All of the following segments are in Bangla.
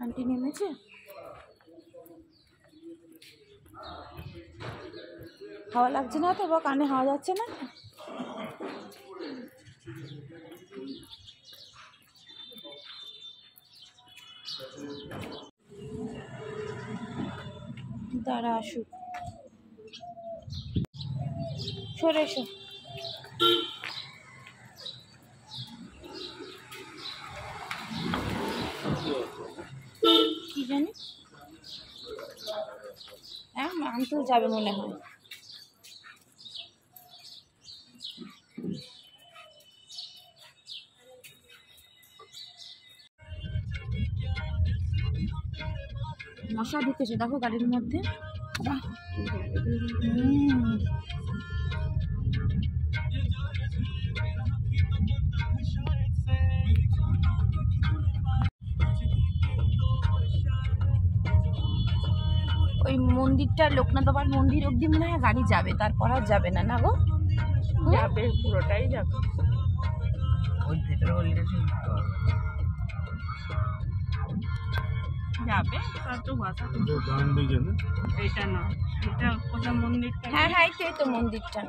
আন্টি নেমেছে? হাওয়া লাগছে না তো? বা কানে হাওয়া যাচ্ছে না? দাঁড়া আসুক, সরে এসো। কি জানি, হ্যাঁ আনতেও যাবে মনে হয়। মশা ঢুকেছে দেখো গাড়ির মধ্যে। ওই মন্দিরটা লোকনাথ বাবার মন্দির অব্দি মনে হয় গাড়ি যাবে, তারপর আর যাবে না। না গো, যাবে, পুরোটাই যাবে। ওই ভেতরে গলিটা যাবে, তার তো ভাষা এইটা না, এটা কোথা মন্দিরটা? হ্যাঁ হ্যাঁ, এই তো মন্দিরটা।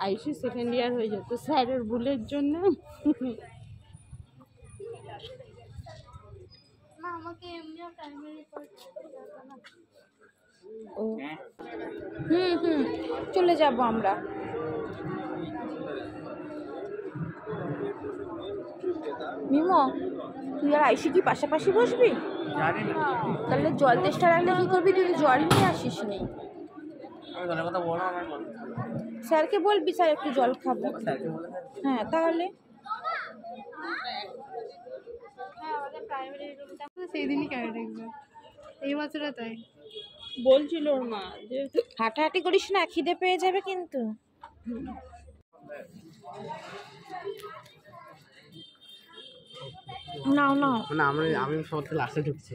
আইসি সেকেন্ড ইয়ার হয়ে যেত স্যারের ভুলের জন্য। ও চলে যাব আমরা। মিমো, তুই আর আইসি কি পাশাপাশি বসবি? তাহলে জল তেষ্টা লাগলে কি করবি? তুই জল নিয়ে আসিস নি। স্যারকে বলবি স্যার একটু জল খাবো। হ্যাঁ তাহলে সেইদিনই কেন দেখবে, এই বছরে তাই বলছিল ওর মা যে হাঁটাহাঁটি করিস না, খিদে পেয়ে যাবে কিন্তু। নাও নাও। মানে আমি সব লাস্টে ঢুকছি,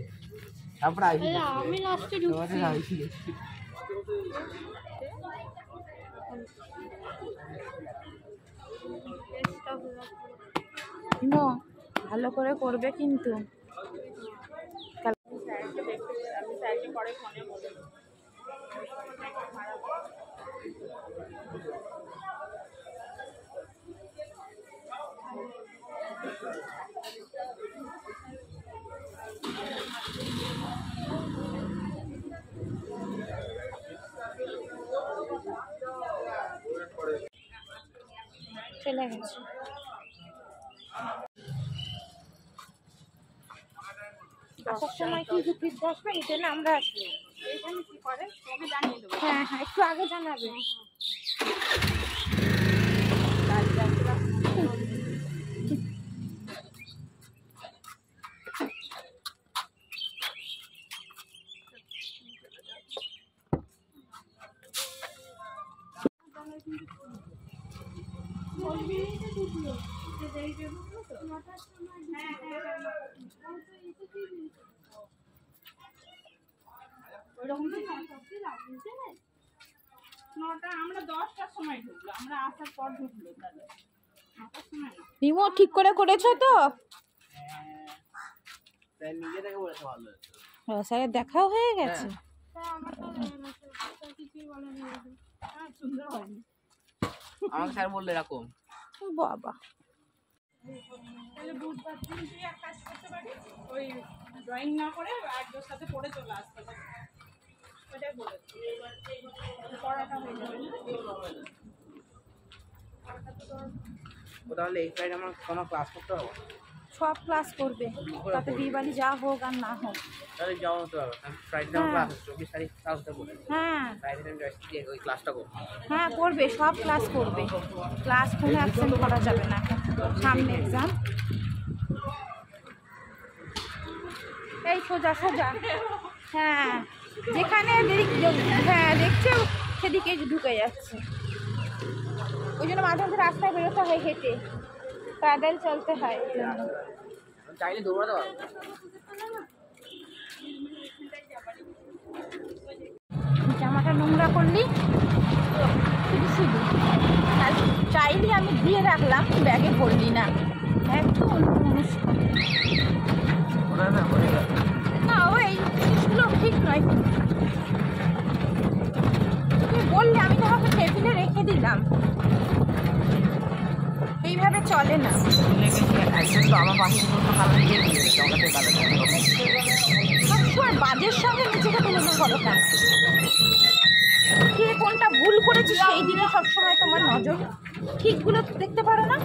তারপর আমি লাস্টে ঢুকছি। ভালো করে করবে কিন্তু। চলে গেছে। আসার সময় কি ঝুঁকির 10 মিনিটে না আমরা আসবো। হ্যাঁ হ্যাঁ, একটু আগে জানাবে। আমরা 10টার সময় ঢুকলো, আমরা আসার পর ঢুকলো। রিমো ঠিক করে করেছো তো? নিজে থেকে বলেছে ভালো। স্যারের দেখাও হয়ে গেছে। আমাকে স্যার বললো এরকম। বাবা, তাহলে বুধবার দিন তুই এক কাজ করতে পারিস, ওই ড্রয়িং না করে একজোর সাথে পড়ে চলে আসতে পারিস। ওটাই বলেছি, পড়াটা হয়ে যাবে। তাহলে এই ফ্রাইডে আমার কোনো ক্লাস করতে হবে? সব ক্লাস করবে, তাতে বিয়ে বাড়ি যা হোক আর না হোক। তাহলে যাওয়া হতে হবে। ফ্রাইডে আমার ক্লাস আছে, 24 তারিখ ক্লাসটা করবে। হ্যাঁ ফ্রাইডে আমি জয়শ্রী ওই ক্লাসটা করবো। হ্যাঁ করবে, সব ক্লাস করবে। ক্লাস কোনো অ্যাবসেন্ট করা যাবে না, সামনে এক্সাম। এই সোজা সোজা, হ্যাঁ যেখানে হ্যাঁ দেখছে সেদিকে ঢুকে যাচ্ছে। ওই জন্য মাঝে মাঝে রাস্তায় বেরোতে হয়, হেঁটে প্যাডেল চলতে হয়। চাইলে দৌড়াতে পারবো। জামাটা নোংরা করলি শুধু শুধু, আর চাইলে আমি দিয়ে রাখলাম, ব্যাগে ভরলি না, একদম অনুষ্ঠ। না ওই জিনিসগুলো ঠিক নয়, তুমি বললে আমি তোমাকে টেবিলে রেখে দিলাম, এইভাবে চলে না। সবসময় বাজের সঙ্গে নিজেকে তুলনা করো কেন? কে কোনটা ভুল করেছি সেই দিকে সবসময় তোমার নজর, ঠিকগুলো দেখতে পারো না?